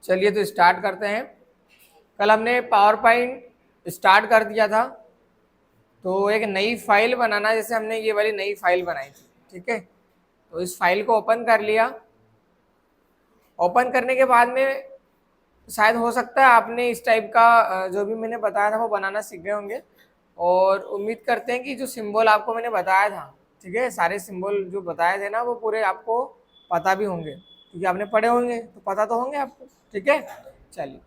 चलिए तो स्टार्ट करते हैं। कल हमने पावर पॉइंट स्टार्ट कर दिया था, तो एक नई फाइल बनाना, जैसे हमने ये वाली नई फाइल बनाई थी। ठीक है, तो इस फाइल को ओपन कर लिया। ओपन करने के बाद में शायद हो सकता है आपने इस टाइप का जो भी मैंने बताया था वो बनाना सीख गए होंगे, और उम्मीद करते हैं कि जो सिंबल आपको मैंने बताया था, ठीक है, सारे सिंबल जो बताए थे ना वो पूरे आपको पता भी होंगे, क्योंकि आपने पढ़े होंगे तो पता तो होंगे आपको। ठीक है, चलिए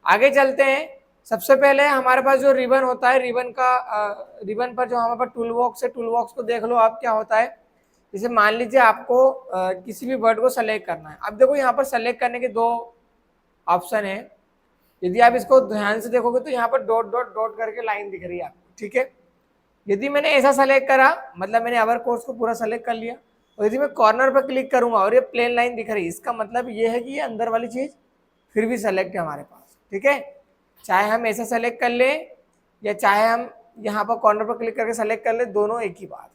आगे चलते हैं। सबसे पहले हमारे पास जो रिबन होता है, रिबन पर जो हमारे पास टूल बॉक्स है, टूल बॉक्स को देख लो आप क्या होता है। जैसे मान लीजिए आपको किसी भी वर्ड को सेलेक्ट करना है। अब देखो यहाँ पर सेलेक्ट करने के दो ऑप्शन है। यदि आप इसको ध्यान से देखोगे तो यहाँ पर डॉट डॉट डॉट करके लाइन दिख रही है आपको। ठीक है, यदि मैंने ऐसा सेलेक्ट करा, मतलब मैंने अवर कोर्स को पूरा सेलेक्ट कर लिया, और यदि मैं कॉर्नर पर क्लिक करूंगा और ये प्लेन लाइन दिख रही है, इसका मतलब ये है कि ये अंदर वाली चीज फिर भी सेलेक्ट है हमारे पास। ठीक है, चाहे हम ऐसा सेलेक्ट कर ले या चाहे हम यहाँ पर कॉर्नर पर क्लिक करके सेलेक्ट कर ले, दोनों एक ही बात है।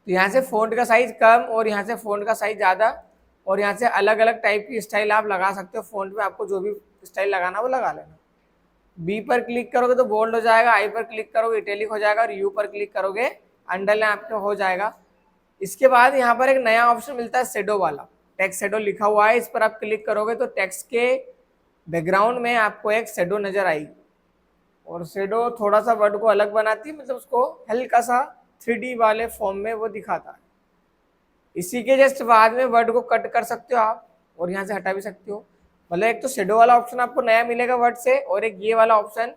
तो यहाँ से फ़ॉन्ट का साइज कम और यहाँ से फ़ॉन्ट का साइज ज़्यादा, और यहाँ से अलग अलग टाइप की स्टाइल आप लगा सकते हो। फ़ॉन्ट में आपको जो भी स्टाइल लगाना वो लगा लेना। बी पर क्लिक करोगे तो बोल्ड हो जाएगा, आई पर क्लिक करोगे इटैलिक हो जाएगा, और यू पर क्लिक करोगे अंडरलाइन आपका हो जाएगा। इसके बाद यहाँ पर एक नया ऑप्शन मिलता है शेडो वाला, टेक्स्ट शेडो लिखा हुआ है। इस पर आप क्लिक करोगे तो टेक्स्ट के बैकग्राउंड में आपको एक शेडो नजर आएगी, और शेडो थोड़ा सा वर्ड को अलग बनाती है, मतलब उसको हल्का सा 3D वाले फॉर्म में वो दिखाता है। इसी के जस्ट बाद में वर्ड को कट कर सकते हो आप, और यहाँ से हटा भी सकते हो। मतलब एक तो शेडो वाला ऑप्शन आपको नया मिलेगा वर्ड से, और एक ये वाला ऑप्शन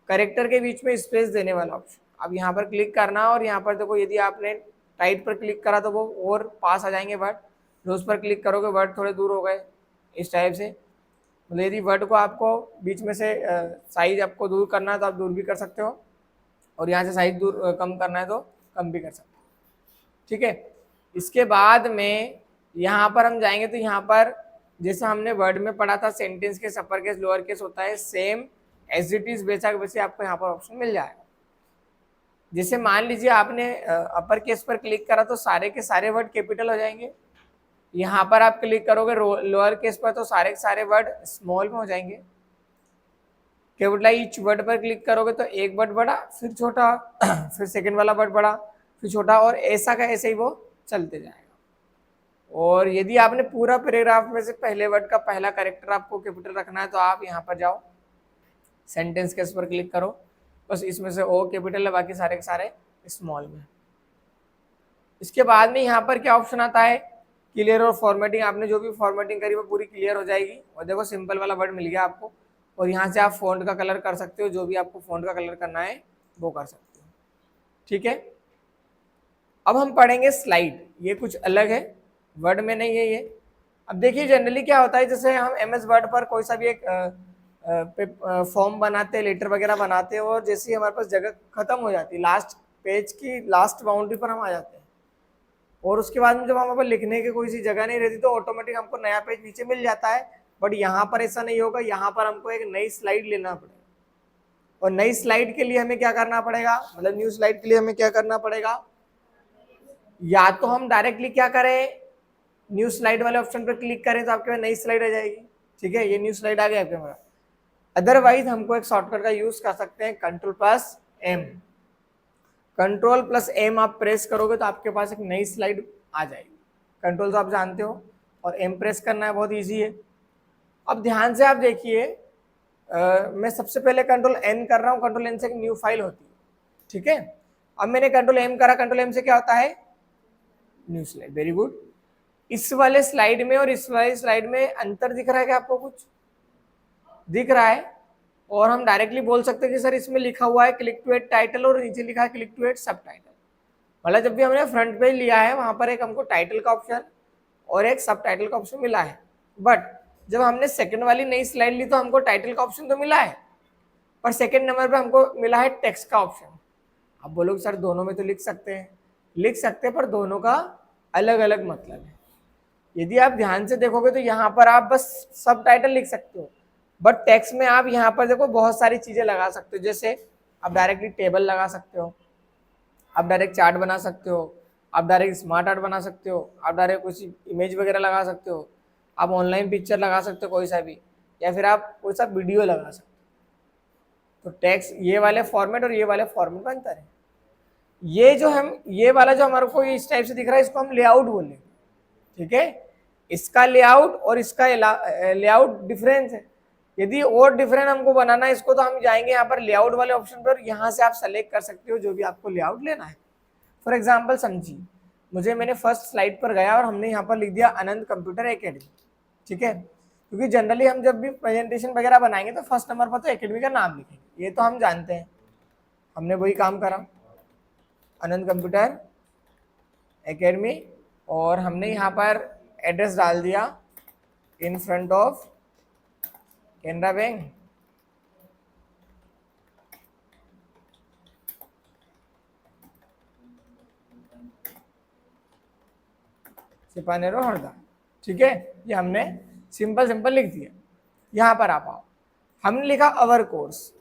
करेक्टर के बीच में स्पेस देने वाला ऑप्शन। अब यहाँ पर क्लिक करना, और यहाँ पर देखो यदि आपने टाइट पर क्लिक करा तो वो और पास आ जाएंगे वर्ड, रोज पर क्लिक करोगे वर्ड थोड़े दूर हो गए, इस टाइप से। मतलब यदि वर्ड को आपको बीच में से साइज आपको दूर करना है तो आप दूर भी कर सकते हो, और यहाँ से साइज दूर कम करना है तो कम भी कर सकते हो। ठीक है, इसके बाद में यहाँ पर हम जाएंगे तो यहाँ पर जैसे हमने वर्ड में पढ़ा था सेंटेंस के अपर केस लोअर केस होता है, सेम एज इट इज वैसा वैसे आपको यहाँ पर ऑप्शन मिल जाएगा। जैसे मान लीजिए आपने अपर केस पर क्लिक करा तो सारे के सारे वर्ड कैपिटल हो जाएंगे। यहाँ पर आप क्लिक करोगे लोअर केस पर तो सारे के सारे वर्ड स्मॉल में हो जाएंगे। कैपिटलाइज वर्ड पर क्लिक करोगे तो एक वर्ड बड़ा फिर छोटा फिर सेकंड वाला वर्ड बड़ा फिर छोटा, और ऐसा का ऐसे ही वो चलते जाएगा। और यदि आपने पूरा पैराग्राफ में से पहले वर्ड का पहला कैरेक्टर आपको कैपिटल रखना है तो आप यहाँ पर जाओ, सेंटेंस केस पर क्लिक करो, बस इसमें से ओ कैपिटल है, बाकी सारे के सारे स्मॉल में। इसके बाद में यहाँ पर क्या ऑप्शन आता है, क्लियर और फॉर्मेटिंग। आपने जो भी फॉर्मेटिंग करी वो पूरी क्लियर हो जाएगी, और देखो सिंपल वाला वर्ड मिल गया आपको। और यहाँ से आप फ़ॉन्ट का कलर कर सकते हो, जो भी आपको फ़ॉन्ट का कलर करना है वो कर सकते हो। ठीक है, अब हम पढ़ेंगे स्लाइड। ये कुछ अलग है, वर्ड में नहीं है ये। अब देखिए जनरली क्या होता है, जैसे हम MS वर्ड पर कोई सा भी एक फॉर्म बनाते हैं, लेटर वगैरह बनाते हैं, और जैसे ही हमारे पास जगह खत्म हो जाती है, लास्ट पेज की लास्ट बाउंड्री पर हम आ जाते हैं, और उसके बाद में जब हमारे पास लिखने की कोई सी जगह नहीं रहती तो ऑटोमेटिक हमको नया पेज नीचे मिल जाता है। बट यहाँ पर ऐसा नहीं होगा, यहाँ पर हमको एक नई स्लाइड लेना पड़ेगा, और नई स्लाइड के लिए हमें क्या करना पड़ेगा, मतलब न्यू स्लाइड के लिए हमें क्या करना पड़ेगा, या तो हम डायरेक्टली क्या करें, न्यू स्लाइड वाले ऑप्शन पर क्लिक करें तो आपके पास नई स्लाइड आ जाएगी। ठीक है, ये न्यू स्लाइड आ गया आपके पास। अदरवाइज हमको एक शॉर्टकट का यूज कर सकते हैं, Ctrl+M। Ctrl+M आप प्रेस करोगे तो आपके पास एक नई स्लाइड आ जाएगी। कंट्रोल तो आप जानते हो, और M प्रेस करना है, बहुत इजी है। अब ध्यान से आप देखिए, मैं सबसे पहले Ctrl+N कर रहा हूँ, Ctrl+N से एक न्यू फाइल होती है। ठीक है, अब मैंने Ctrl+M करा, Ctrl+M से क्या होता है, न्यू स्लाइड। Very good. इस वाले स्लाइड में और इस वाले स्लाइड में अंतर दिख रहा है क्या आपको, कुछ दिख रहा है? और हम डायरेक्टली बोल सकते हैं कि सर इसमें लिखा हुआ है क्लिक टू एड टाइटल और नीचे लिखा है क्लिक टू एड सब टाइटल। मतलब जब भी हमने फ्रंट पेज लिया है वहां पर एक हमको टाइटल का ऑप्शन और एक सब टाइटल का ऑप्शन मिला है, बट जब हमने सेकंड वाली नई स्लाइड ली तो हमको टाइटल का ऑप्शन तो मिला है, पर सेकंड नंबर पे हमको मिला है टेक्स्ट का ऑप्शन। अब बोलोगे सर दोनों में तो लिख सकते हैं, लिख सकते हैं, पर दोनों का अलग अलग मतलब है। यदि आप ध्यान से देखोगे तो यहाँ पर आप बस सब टाइटल लिख सकते हो, बट टेक्स्ट में आप यहाँ पर देखो बहुत सारी चीजें लगा सकते हो। जैसे आप डायरेक्टली टेबल लगा सकते हो, आप डायरेक्ट चार्ट बना सकते हो, आप डायरेक्ट स्मार्ट आर्ट बना सकते हो, आप डायरेक्ट कुछ इमेज वगैरह लगा सकते हो। आप ऑनलाइन पिक्चर लगा सकते हो कोई सा भी, या फिर आप कोई सा वीडियो लगा सकते हो। तो टेक्स्ट ये वाले फॉर्मेट और ये वाले फॉर्मेट में अंतर है। ये जो हम ये वाला जो हमारे को इस टाइप से दिख रहा है इसको हम लेआउट बोलेंगे, ठीक है। इसका लेआउट और इसका लेआउट डिफरेंस है। यदि और डिफरेंट हमको बनाना है इसको तो हम जाएंगे यहाँ पर लेआउट वाले ऑप्शन पर, यहाँ से आप सेलेक्ट कर सकते हो जो भी आपको लेआउट लेना है। फॉर एग्जाम्पल समझिए, मैंने फर्स्ट स्लाइड पर गया और हमने यहाँ पर लिख दिया अनंत कंप्यूटर एकेडमी, ठीक है। क्योंकि जनरली हम जब भी प्रेजेंटेशन वगैरह बनाएंगे तो फर्स्ट नंबर पर तो एकेडमी का नाम लिखेंगे, ये तो हम जानते हैं। हमने वही काम करा, अनंत कंप्यूटर एकेडमी, और हमने यहाँ पर एड्रेस डाल दिया in front of Canara bank, Sipanero Harda, ठीक है। ये हमने सिंपल लिख दिया। यहां पर आप आओ, हमने लिखा अवर कोर्स,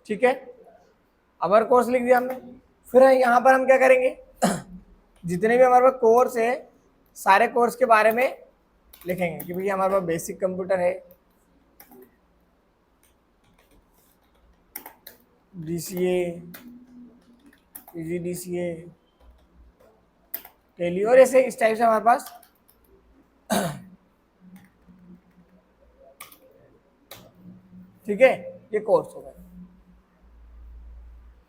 ठीक है। अवर कोर्स लिख दिया हमने। फिर यहां पर हम क्या करेंगे, जितने भी हमारे पास कोर्स है सारे कोर्स के बारे में लिखेंगे कि भैया हमारे पास बेसिक कंप्यूटर है, DCA, PGDCA, टेली, और ऐसे इस टाइप से हमारे पास ठीक है, ये कोर्स हो गया।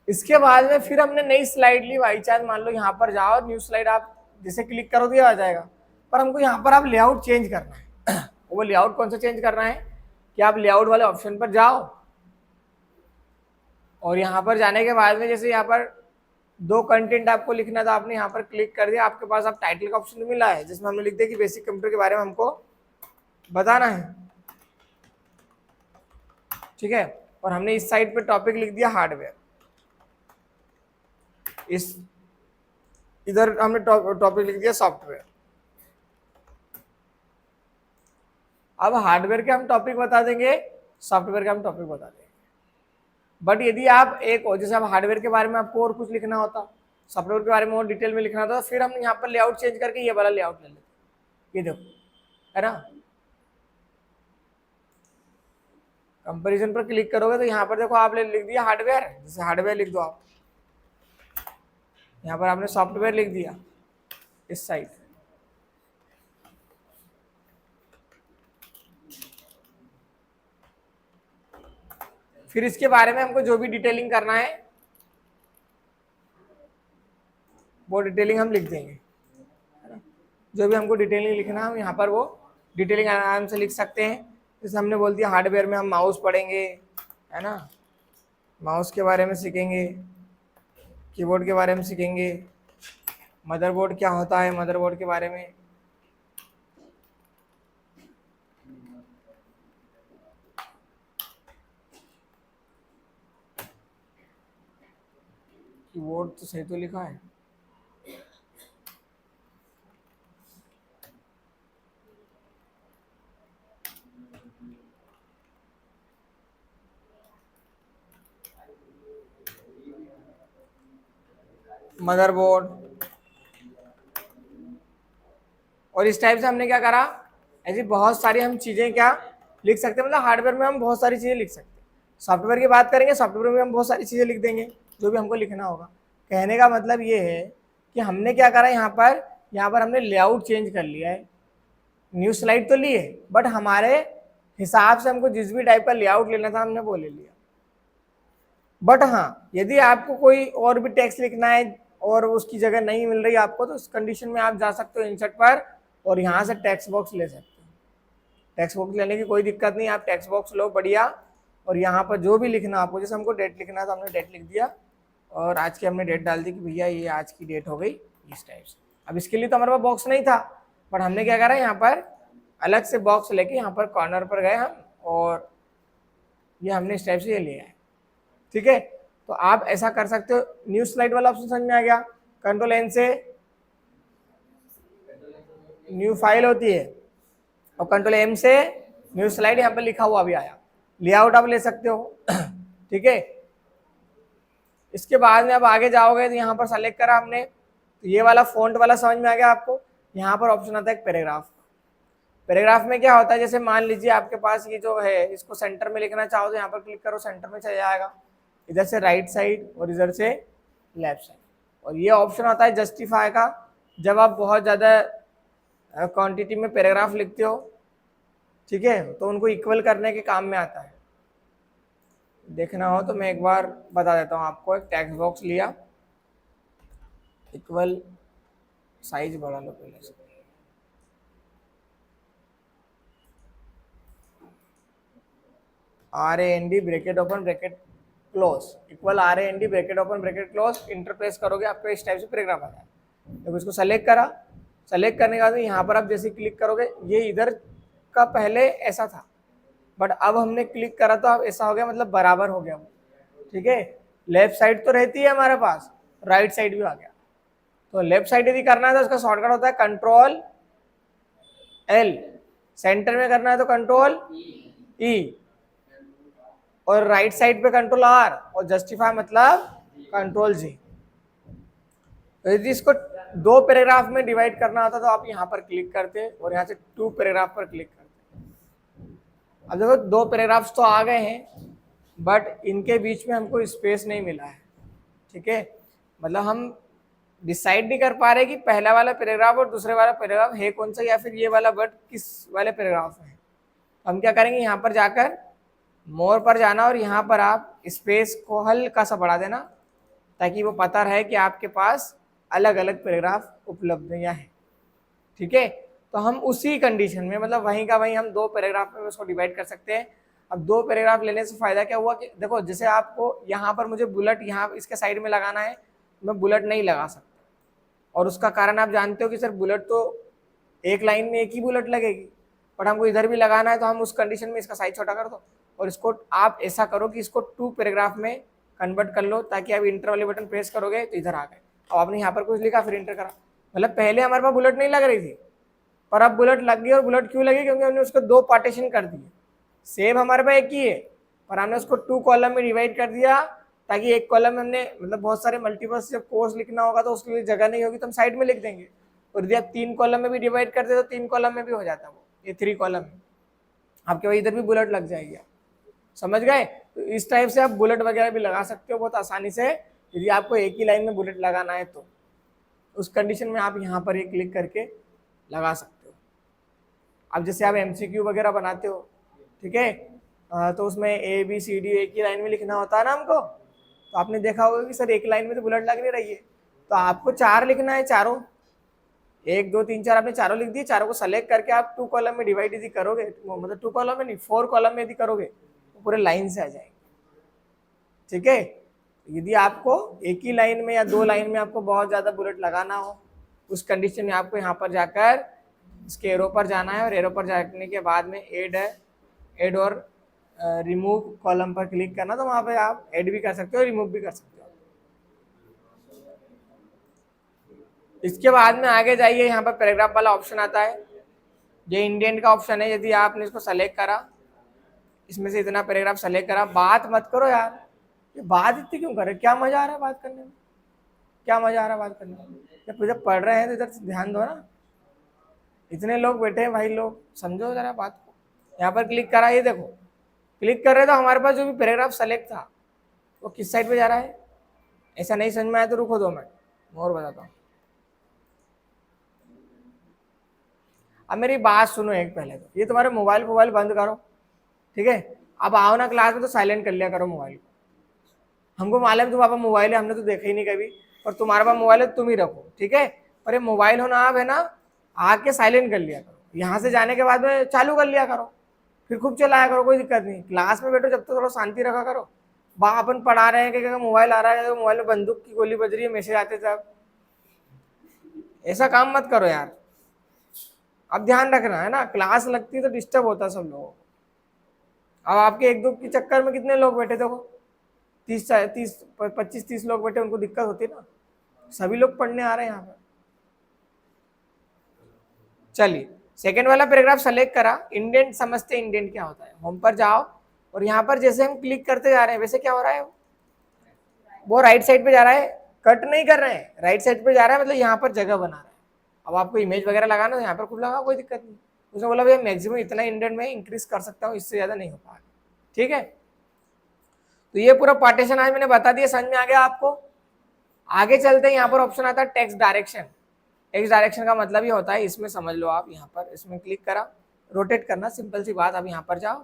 इसके बाद में फिर हमने नई स्लाइड ली, बाई चांस मान लो यहाँ पर जाओ, न्यू स्लाइड आप जैसे क्लिक करो दिया आ जाएगा, पर हमको यहाँ पर आप लेआउट चेंज करना है। वो लेआउट कौन सा चेंज करना है कि आप लेआउट वाले ऑप्शन पर जाओ, और यहाँ पर जाने के बाद में जैसे यहाँ पर 2 कंटेंट आपको लिखना था, आपने यहाँ पर क्लिक कर दिया, आपके पास आप टाइटल का ऑप्शन मिला है जिसमें हमने लिख दिया कि बेसिक कंप्यूटर के बारे में हमको बताना है, ठीक है। और हमने इस साइड पे टॉपिक लिख दिया हार्डवेयर, इस इधर हमने टॉपिक लिख दिया सॉफ्टवेयर। अब हार्डवेयर के हम टॉपिक बता देंगे, सॉफ्टवेयर के हम टॉपिक बता देंगे। बट यदि आप जैसे आप हार्डवेयर के बारे में आपको और कुछ लिखना होता, सॉफ्टवेयर के बारे में और डिटेल में लिखना होता, फिर हम यहाँ पर लेआउट चेंज करके ये वाला लेआउट ले लेते। ये देखो, है ना, कंपैरिजन पर क्लिक करोगे तो यहाँ पर देखो आपने लिख दिया हार्डवेयर, जैसे हार्डवेयर लिख दो आप, यहाँ पर आपने सॉफ्टवेयर लिख दिया इस साइड। फिर इसके बारे में हमको जो भी डिटेलिंग करना है वो डिटेलिंग हम लिख देंगे, है ना। जो भी हमको डिटेलिंग लिखना है हम यहाँ पर वो डिटेलिंग आराम से लिख सकते हैं। जैसे हमने बोल दिया हार्डवेयर में हम माउस पढ़ेंगे, है ना, माउस के बारे में सीखेंगे, कीबोर्ड के बारे में सीखेंगे, मदरबोर्ड क्या होता है मदरबोर्ड के बारे में, कीबोर्ड तो सही तो लिखा है, मदरबोर्ड। और इस टाइप से हमने क्या करा, ऐसी बहुत सारी हम चीजें क्या लिख सकते हैं, मतलब हार्डवेयर में हम बहुत सारी चीजें लिख सकते हैं। सॉफ्टवेयर की बात करेंगे, सॉफ्टवेयर में हम बहुत सारी चीजें लिख देंगे जो भी हमको लिखना होगा। कहने का मतलब ये है कि हमने क्या करा, यहाँ पर हमने लेआउट चेंज कर लिया है। न्यू स्लाइड तो ली है, बट हमारे हिसाब से हमको जिस भी टाइप का लेआउट लेना था हमने वो ले लिया। बट हाँ, यदि आपको कोई और भी टेक्स्ट लिखना है और उसकी जगह नहीं मिल रही आपको, तो उस कंडीशन में आप जा सकते हो इंसर्ट पर और यहाँ से टेक्स्ट बॉक्स ले सकते हो। टेक्स्ट बॉक्स लेने की कोई दिक्कत नहीं, आप टेक्स्ट बॉक्स लो बढ़िया, और यहाँ पर जो भी लिखना आपको, जैसे हमको डेट लिखना था हमने डेट लिख दिया, और आज की हमने डेट डाल दी कि भैया ये आज की डेट हो गई इस टाइप से। अब इसके लिए तो हमारे पास बॉक्स नहीं था, बट हमने क्या करा, यहाँ पर अलग से बॉक्स लेके यहाँ पर कॉर्नर पर गए हम, और ये हमने इस टाइप से ये लिया है, ठीक है। तो आप ऐसा कर सकते हो। न्यू स्लाइड वाला ऑप्शन समझ में आ गया। कंट्रोल एन से न्यू फाइल होती है, और कंट्रोल एम से न्यू स्लाइड, यहाँ पर लिखा हुआ भी आया। लेआउट आप ले सकते हो, ठीक है। इसके बाद में अब आगे जाओगे तो यहाँ पर सेलेक्ट करा हमने तो ये वाला फ़ॉन्ट वाला समझ में आ गया आपको। यहाँ पर ऑप्शन आता है पैराग्राफ। पैराग्राफ में क्या होता है, जैसे मान लीजिए आपके पास ये जो है इसको सेंटर में लिखना चाहो तो यहाँ पर क्लिक करो, सेंटर में चला जाएगा, इधर से राइट साइड और इधर से लेफ्ट साइड। और ये ऑप्शन आता है जस्टिफाई का, जब आप बहुत ज़्यादा क्वांटिटी में पैराग्राफ लिखते हो, ठीक है, तो उनको इक्वल करने के काम में आता है। देखना हो तो मैं एक बार बता देता हूँ आपको। एक टेक्स्ट बॉक्स लिया, इक्वल साइज बढ़ा लो पहले से, RAND bracket open bracket close equal RAND bracket open bracket close, enter press करोगे आपको इस टाइप से पैराग्राफ आ जाए। तो इसको सेलेक्ट करा, सेलेक्ट करने के बाद यहाँ पर आप जैसे क्लिक करोगे, ये इधर का पहले ऐसा था बट अब हमने क्लिक करा तो अब ऐसा हो गया, मतलब बराबर हो गया वो, ठीक है। लेफ्ट साइड तो रहती है हमारे पास, राइट साइड भी आ गया। तो लेफ्ट साइड यदि करना है तो उसका शॉर्टकट होता है कंट्रोल L, सेंटर में करना है तो कंट्रोल E, और राइट साइड पे कंट्रोल R, और जस्टिफाई मतलब कंट्रोल G। तो यदि इसको 2 पैराग्राफ में डिवाइड करना होता तो आप यहाँ पर क्लिक करते और यहाँ से 2 पैराग्राफ पर क्लिक करते। अब देखो 2 पैराग्राफ्स तो आ गए हैं बट इनके बीच में हमको स्पेस नहीं मिला है, ठीक है। मतलब हम डिसाइड नहीं कर पा रहे कि पहला वाला पैराग्राफ और दूसरे वाला पैराग्राफ है कौन सा, या फिर ये वाला वर्ड किस वाले पैराग्राफ में है। हम क्या करेंगे, यहाँ पर जाकर मोर पर जाना और यहाँ पर आप स्पेस को हल्का सा बढ़ा देना ताकि वो पता रहे कि आपके पास अलग अलग पैराग्राफ उपलब्ध यहाँ है, ठीक है। तो हम उसी कंडीशन में, मतलब वहीं का वहीं हम 2 पैराग्राफ में उसको डिवाइड कर सकते हैं। अब 2 पैराग्राफ लेने से फायदा क्या हुआ कि देखो, जैसे आपको यहाँ पर मुझे बुलेट यहाँ इसके साइड में लगाना है, मैं बुलेट नहीं लगा सकता, और उसका कारण आप जानते हो कि सर बुलेट तो एक लाइन में एक ही बुलेट लगेगी, बट हमको इधर भी लगाना है, तो हम उस कंडीशन में इसका साइज छोटा कर दो और इसको आप ऐसा करो कि इसको 2 पैराग्राफ में कन्वर्ट कर लो, ताकि आप इंटर वाले बटन प्रेस करोगे तो इधर आ गए। अब आपने यहाँ पर कुछ लिखा फिर इंटर करा, मतलब पहले हमारे पास बुलेट नहीं लग रही थी पर अब बुलेट लग गई। और बुलेट क्यों लगी, क्योंकि हमने उसको 2 पार्टीशन कर दिए। सेम हमारे पास एक ही है पर हमने उसको 2 कॉलम में डिवाइड कर दिया, ताकि एक कॉलम में हमने, मतलब बहुत सारे मल्टीपल्स जब कोर्स लिखना होगा तो उसके लिए जगह नहीं होगी तो हम साइड में लिख देंगे। और यदि आप 3 कॉलम में भी डिवाइड करते तो 3 कॉलम में भी हो जाता वो, ये 3 कॉलम में आपके वही इधर भी बुलेट लग जाएगी। समझ गए? तो इस टाइप से आप बुलेट वगैरह भी लगा सकते हो बहुत आसानी से, यदि आपको एक ही लाइन में बुलेट लगाना है तो उस कंडीशन में आप यहाँ पर ये क्लिक करके लगा सकते हो। अब जैसे आप MCQ वगैरह बनाते हो, ठीक है, तो उसमें ABCD एक ही लाइन में लिखना होता है ना हमको, तो आपने देखा होगा कि सर एक लाइन में तो बुलेट लग नहीं रही है, तो आपको 4 लिखना है, चारों 1 2 3 4 आपने चारों लिख दिए। चारों को सेलेक्ट करके आप 2 कॉलम में डिवाइड यदि करोगे, मतलब 2 कॉलम में नहीं 4 कॉलम में यदि करोगे तो पूरे लाइन से आ जाएंगे, ठीक है। यदि आपको एक ही लाइन में या 2 लाइन में आपको बहुत ज़्यादा बुलेट लगाना हो, उस कंडीशन में आपको यहाँ पर जाकर इसके एरो पर जाना है, और एरो पर जाने के बाद में ऐड और रिमूव कॉलम पर क्लिक करना, तो वहाँ पे आप ऐड भी कर सकते हो, रिमूव भी कर सकते हो। इसके बाद में आगे जाइए, यहाँ पर पैराग्राफ वाला ऑप्शन आता है, ये इंडेंट का ऑप्शन है। यदि आपने इसको सेलेक्ट करा, इसमें से इतना पैराग्राफ सेलेक्ट करा, बात मत करो यार, ये बात इतनी क्यों कर रहे, क्या मजा आ रहा है बात करने में, क्या मजा आ रहा है बात करने में। जब पढ़ रहे हैं तो इधर ध्यान दो ना, इतने लोग बैठे हैं भाई, लोग समझो जरा बात को। यहाँ पर क्लिक करा, ये देखो क्लिक कर रहे तो हमारे पास जो भी पैराग्राफ सेलेक्ट था वो किस साइड पे जा रहा है। ऐसा नहीं समझ में आया तो रुको 2 मिनट, मैं और बताता हूँ। अब मेरी बात सुनो एक, पहले तो ये तुम्हारे मोबाइल बंद करो, ठीक है। अब आओ ना क्लास में तो साइलेंट कर लिया करो मोबाइल को। हमको मालूम है तुम्हारे पास मोबाइल है, हमने तो देखा ही नहीं कभी, और तुम्हारे पास मोबाइल है तुम ही रखो, ठीक है। पर ये मोबाइल होना आप है ना, आके साइलेंट कर लिया करो, यहाँ से जाने के बाद में चालू कर लिया करो, फिर खूब चलाया करो, कोई दिक्कत नहीं। क्लास में बैठो जब तक थोड़ा शांति रखा करो। अपन पढ़ा रहे हैं कि मोबाइल आ रहा है, मोबाइल में बंदूक की गोली बज रही है, मैसेज आते तब, ऐसा काम मत करो यार। अब ध्यान रखना है ना, क्लास लगती है तो डिस्टर्ब होता है सब लोगों को। अब आपके 1 2 के चक्कर में कितने लोग बैठे, देखो 25-30 लोग बैठे, उनको दिक्कत होती है ना, सभी लोग पढ़ने आ रहे हैं यहाँ पर। चलिए, सेकेंड वाला पैराग्राफ सेलेक्ट करा, इंडेंट समझते हैं, इंडेंट क्या होता है। होम पर जाओ और यहाँ पर जैसे हम क्लिक करते जा रहे हैं वैसे क्या हो रहा है, वो राइट साइड पे जा रहा है, कट नहीं कर रहे हैं, राइट साइड पे जा रहा है, मतलब यहाँ पर जगह बना रहा है। अब आपको इमेज वगैरह लगाना है यहाँ पर कुछ लगा, कोई दिक्कत नहीं। उसने बोला भैया मैक्सिमम इतना इंडेंट में इंक्रीज कर सकता हूँ, इससे ज्यादा नहीं हो पाएगा। ठीक है, तो ये पूरा पार्टीशन आज मैंने बता दिया, समझ में आ गया आपको। आगे चलते हैं, यहाँ पर ऑप्शन आता है टेक्स्ट डायरेक्शन। टेक्स्ट डायरेक्शन का मतलब ये होता है, इसमें समझ लो आप, यहाँ पर इसमें क्लिक करा, रोटेट करना, सिंपल सी बात। अब यहाँ पर जाओ,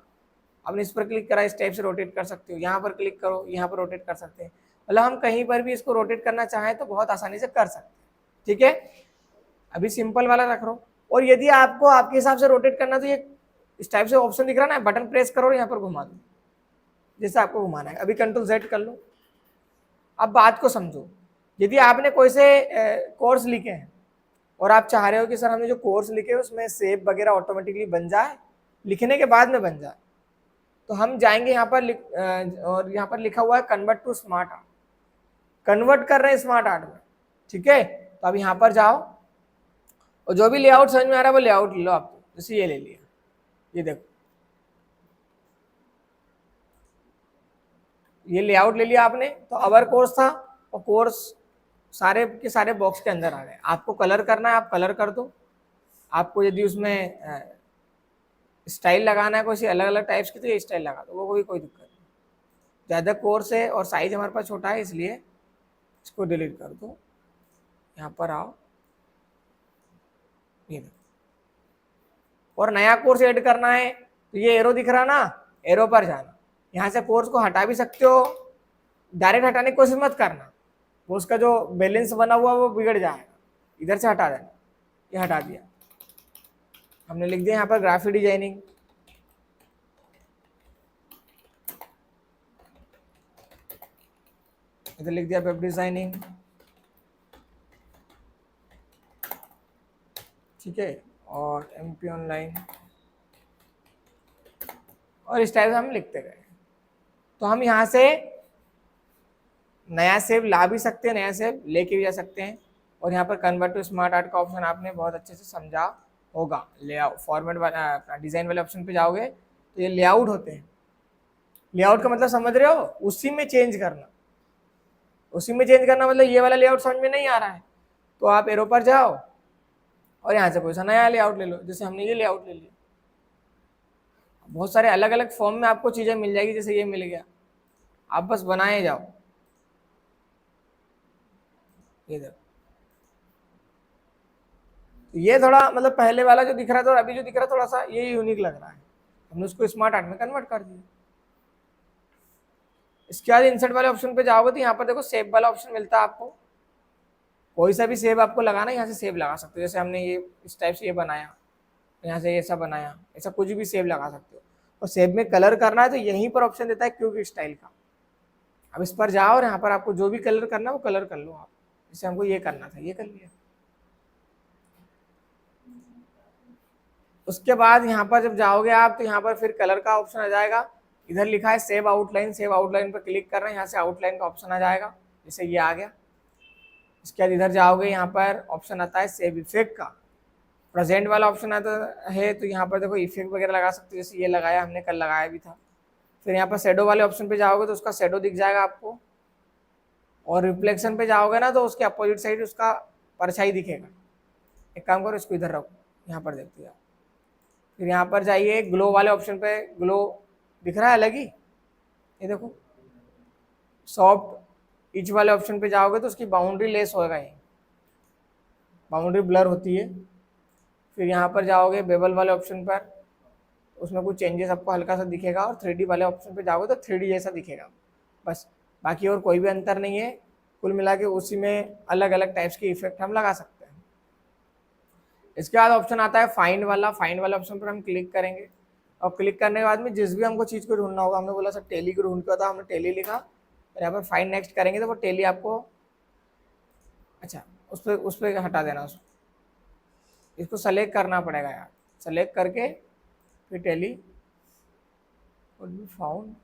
आपने इस पर क्लिक करा, इस टाइप से रोटेट कर सकते हो, यहाँ पर क्लिक करो, यहाँ पर रोटेट कर सकते हैं। मतलब हम कहीं पर भी इसको रोटेट करना चाहें तो बहुत आसानी से कर सकते हैं। ठीक है, अभी सिंपल वाला रख लो। और यदि आपको आपके हिसाब से रोटेट करना, तो ये इस टाइप से ऑप्शन दिख रहा है ना, बटन प्रेस करो और यहाँ पर घुमा दो, जैसे आपको घुमाना है। अभी कंट्रोल Z कर लो। अब बात को समझो, यदि आपने कोई से कोर्स लिखे हैं और आप चाह रहे हो कि सर हमने जो कोर्स लिखे उसमें सेव वगैरह ऑटोमेटिकली बन जाए, लिखने के बाद में बन जाए, तो हम जाएंगे यहाँ पर और यहाँ पर लिखा हुआ है convert to smart art, convert कर रहे हैं स्मार्ट आर्ट में। ठीक है, तो अब यहाँ पर जाओ और जो भी लेआउट समझ में आ रहा है वो लेआउट ले लो आप। जैसे ये ले लिया, ये देखो, ये लेआउट ले लिया आपने। तो अवर कोर्स था और कोर्स सारे के सारे बॉक्स के अंदर आ गए। आपको कलर करना है, आप कलर कर दो। आपको यदि उसमें स्टाइल लगाना है कोई अलग अलग टाइप्स की, तो ये स्टाइल लगा दो, वो कोई दिक्कत नहीं। ज़्यादा कोर्स है और साइज हमारे पास छोटा है, इसलिए इसको डिलीट कर दो। यहाँ पर आओ, ये देखो, और नया कोर्स ऐड करना है तो ये एरो दिख रहा ना, एरो पर जाना। यहाँ से कोर्स को हटा भी सकते हो, डायरेक्ट हटाने की कोशिश मत करना, वो उसका जो बैलेंस बना हुआ वो बिगड़ जाएगा। इधर से हटा देना, ये हटा दिया। हमने लिख दिया यहाँ पर ग्राफिक डिजाइनिंग। इधर लिख दिया वेब डिजाइनिंग। ठीक है, और MP ऑनलाइन, और इस टाइप से हम लिखते गए। तो हम यहाँ से नया सेव ला भी सकते हैं, नया सेव लेके भी जा सकते हैं। और यहाँ पर कन्वर्ट टू स्मार्ट आर्ट का ऑप्शन आपने बहुत अच्छे से समझा होगा। लेआउट फॉर्मेट वाला डिजाइन वाले ऑप्शन पे जाओगे तो ये लेआउट होते हैं। लेआउट का मतलब समझ रहे हो, उसी में चेंज करना। उसी में चेंज करना मतलब ये वाला लेआउट समझ में नहीं आ रहा है तो आप एरो पर जाओ और यहाँ से कोई सा नया लेआउट ले लो, जैसे हमने ये लेआउट ले लिया। बहुत सारे अलग अलग फॉर्म में आपको चीजें मिल जाएगी, जैसे ये मिल गया, आप बस बनाए जाओ। ये देखो, ये थोड़ा मतलब पहले वाला जो दिख रहा था और अभी जो दिख रहा है थोड़ा सा ये यूनिक लग रहा है, हमने उसको स्मार्ट आर्ट में कन्वर्ट कर दिया। इसके बाद इंसर्ट वाले ऑप्शन पे जाओगे तो यहाँ पर देखो सेव वाला ऑप्शन मिलता है आपको। कोई सा भी सेव आपको लगाना है यहाँ से सेव लगा सकते हो। जैसे हमने ये इस टाइप से ये बनाया, यहाँ से ऐसा बनाया, ऐसा कुछ भी सेव लगा सकते हो। और सेव में कलर करना है तो यहीं पर ऑप्शन देता है क्यूब स्टाइल का। अब इस पर जाओ और यहाँ पर आपको जो भी कलर करना है वो कलर कर लो आप। जैसे हमको ये करना था, ये कर लिया। उसके बाद यहाँ पर जब जाओगे आप तो यहाँ पर फिर कलर का ऑप्शन आ जाएगा। इधर लिखा है सेव आउटलाइन, सेव आउटलाइन पर क्लिक कर रहे हैं, यहाँ से आउटलाइन का ऑप्शन आ जाएगा, जैसे ये आ गया। इसके बाद इधर जाओगे, यहाँ पर ऑप्शन आता है सेव इफेक्ट का, प्रेजेंट वाला ऑप्शन आता है। तो यहाँ पर देखो इफेक्ट वगैरह लगा सकते हो, जैसे ये लगाया हमने, कल लगाया भी था। फिर यहाँ पर शेडो वाले ऑप्शन पे जाओगे तो उसका शेडो दिख जाएगा आपको। और रिफ्लेक्शन पे जाओगे ना तो उसके अपोजिट साइड उसका परछाई दिखेगा। एक काम करो, इसको इधर रखो, यहाँ पर देखते हो। फिर यहाँ पर जाइए, ग्लो वाले ऑप्शन पे, ग्लो दिख रहा है अलग ही, ये देखो। सॉफ्ट इच वाले ऑप्शन पे जाओगे तो उसकी बाउंड्री लेस होगा, ये बाउंड्री ब्लर होती है। फिर यहाँ पर जाओगे बेबल वाले ऑप्शन पर, उसमें कुछ चेंजेस आपको हल्का सा दिखेगा। और 3D वाले ऑप्शन पे जाओगे तो 3D जैसा दिखेगा बस, बाकी और कोई भी अंतर नहीं है। कुल मिला के उसी में अलग अलग टाइप्स के इफेक्ट हम लगा सकते हैं। इसके बाद ऑप्शन आता है फाइंड वाला। फाइंड वाला ऑप्शन पर हम क्लिक करेंगे और क्लिक करने के बाद में जिस भी हमको चीज़ को ढूंढना होगा, हमने बोला सर टेली को ढूंढ के था, हमने टेली लिखा, और यहाँ पर फाइंड नेक्स्ट करेंगे तो वो टेली आपको, अच्छा उस पर हटा देना उसको, इसको सेलेक्ट करना पड़ेगा यार। सेलेक्ट करके फिर टेली फाउंड,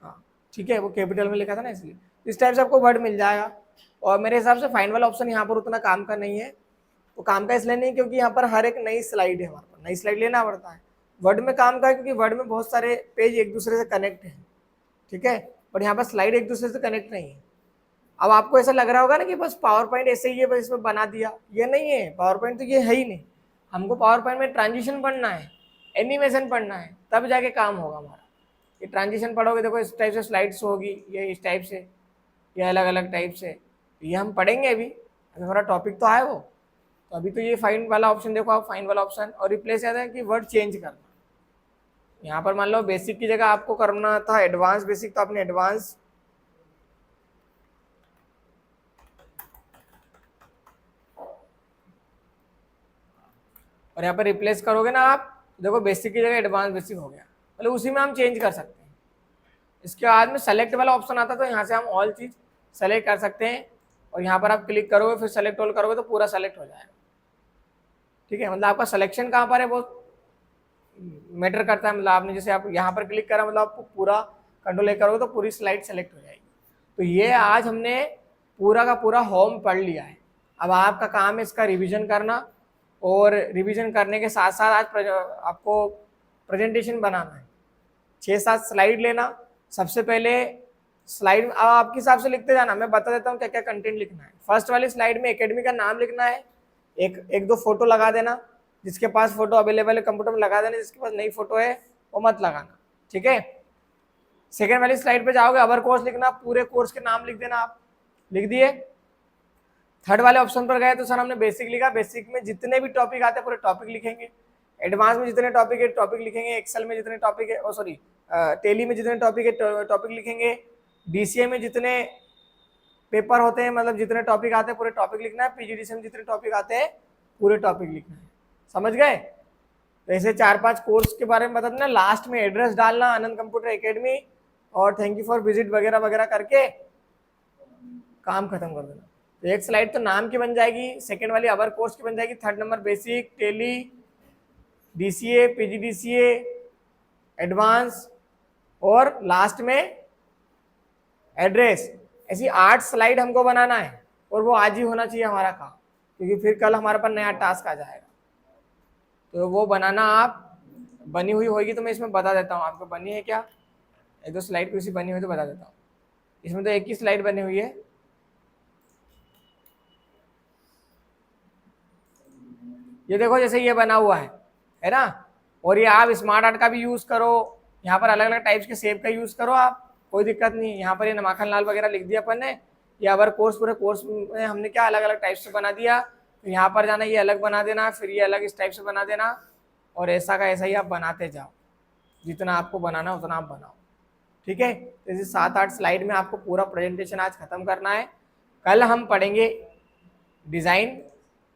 हाँ ठीक है, वो कैपिटल में लिखा था ना इसलिए। इस टाइप से आपको वर्ड मिल जाएगा। और मेरे हिसाब से फाइंड वाला ऑप्शन यहाँ पर उतना काम का नहीं है। वो काम का इसलिए नहीं क्योंकि यहाँ पर हर एक नई स्लाइड है हमारे पास, नई स्लाइड लेना पड़ता है। वर्ड में काम का है क्योंकि वर्ड में बहुत सारे पेज एक दूसरे से कनेक्ट हैं, ठीक है, बट यहाँ पर स्लाइड एक दूसरे से कनेक्ट नहीं है। अब आपको ऐसा लग रहा होगा ना कि बस पावर पॉइंट ऐसे ही है, बस इसमें बना दिया, ये नहीं है। पावर पॉइंट तो ये है ही नहीं। हमको पावर पॉइंट में ट्रांजिशन पढ़ना है, एनिमेशन पढ़ना है, तब जाके काम होगा हमारा। ये ट्रांजिशन पढ़ोगे, देखो इस टाइप से स्लाइड्स होगी, ये इस टाइप से, ये अलग अलग टाइप से, ये हम पढ़ेंगे अभी हमारा टॉपिक तो है वो। तो अभी तो ये फाइंड वाला ऑप्शन देखो आप, फाइंड वाला ऑप्शन, और रिप्लेस याद है कि वर्ड चेंज करना। यहाँ पर मान लो बेसिक की जगह आपको करना था एडवांस बेसिक, तो आपने एडवांस और यहाँ पर रिप्लेस करोगे ना आप, देखो बेसिक की जगह एडवांस बेसिक हो गया, मतलब उसी में हम चेंज कर सकते हैं। इसके बाद में सेलेक्ट वाला ऑप्शन आता है, तो यहाँ से हम ऑल चीज सेलेक्ट कर सकते हैं, और यहाँ पर आप क्लिक करोगे, फिर सेलेक्ट ऑल करोगे तो पूरा सेलेक्ट हो जाएगा, ठीक है। मतलब आपका सिलेक्शन कहाँ पर है वो मैटर करता है। मतलब आपने जैसे आप यहाँ पर क्लिक करा, मतलब आपको पूरा कंट्रोल ए करोगे तो पूरी स्लाइड सेलेक्ट हो जाएगी। तो ये आज हमने पूरा का पूरा होम पढ़ लिया है। अब आपका काम है इसका रिवीजन करना, और रिवीजन करने के साथ साथ आज आपको प्रेजेंटेशन बनाना है। 6-7 स्लाइड लेना। सबसे पहले स्लाइड अब आपके हिसाब से लिखते जाना, मैं बता देता हूँ क्या क्या कंटेंट लिखना है। फर्स्ट वाली स्लाइड में एकेडमी का नाम लिखना है, एक दो फोटो लगा देना, जिसके पास फोटो अवेलेबल है कंप्यूटर में लगा देना, जिसके पास नई फोटो है वो मत लगाना, ठीक है। सेकेंड वाली स्लाइड पे जाओगे, अवर कोर्स लिखना, पूरे कोर्स के नाम लिख देना, आप लिख दिए। थर्ड वाले ऑप्शन पर गए तो सर हमने बेसिक लिखा, बेसिक में जितने भी टॉपिक आते हैं पूरे टॉपिक लिखेंगे। एडवांस में जितने टॉपिक है टॉपिक लिखेंगे, एक्सेल में जितने टॉपिक है, सॉरी टेली में जितने टॉपिक है टॉपिक लिखेंगे, डीसीए में जितने पेपर होते हैं मतलब जितने टॉपिक आते हैं पूरे टॉपिक लिखना है, पीजीडीसीए में जितने टॉपिक आते हैं पूरे टॉपिक लिखना है। समझ गए? तो ऐसे 4-5 कोर्स के बारे में बता देना, लास्ट में एड्रेस डालना आनंद कंप्यूटर एकेडमी और थैंक यू फॉर विजिट वगैरह वगैरह करके काम खत्म कर देना। तो एक स्लाइड तो नाम की बन जाएगी, सेकंड वाली अवर कोर्स की बन जाएगी, third number basic, Tally, DCA, PGDCA, advance, और लास्ट में एड्रेस। ऐसी 8 स्लाइड हमको बनाना है, और वो आज ही होना चाहिए हमारा काम, क्योंकि फिर कल हमारे पास नया टास्क आ जाएगा। तो वो बनाना आप बनी हुई होगी तो मैं इसमें बता देता हूँ आपको बनी है क्या। एक दो स्लाइड किसी बनी हुई तो बता देता हूँ। इसमें तो एक ही स्लाइड बनी हुई है, ये देखो जैसे ये बना हुआ है ना। और ये आप स्मार्ट आर्ट का भी यूज करो, यहाँ पर अलग अलग टाइप्स के सेब का यूज करो आप, कोई दिक्कत नहीं। यहाँ पर ये माखन लाल वगैरह लिख दिया अपन ने, ये अवर कोर्स पूरे कोर्स में हमने क्या अलग अलग टाइप से बना दिया। तो यहाँ पर जाना, ये अलग बना देना, फिर ये अलग इस टाइप से बना देना, और ऐसा का ऐसा ही आप बनाते जाओ, जितना आपको बनाना उतना आप बनाओ, ठीक है। जैसे 7-8 स्लाइड में आपको पूरा प्रेजेंटेशन आज खत्म करना है। कल हम पढ़ेंगे डिज़ाइन,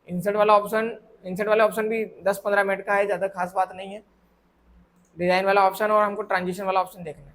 इंसर्ट वाला ऑप्शन, इंसर्ट वाला ऑप्शन भी 10-15 मिनट का है, ज़्यादा खास बात नहीं है। डिज़ाइन वाला ऑप्शन और हमको ट्रांजिशन वाला ऑप्शन देखना है।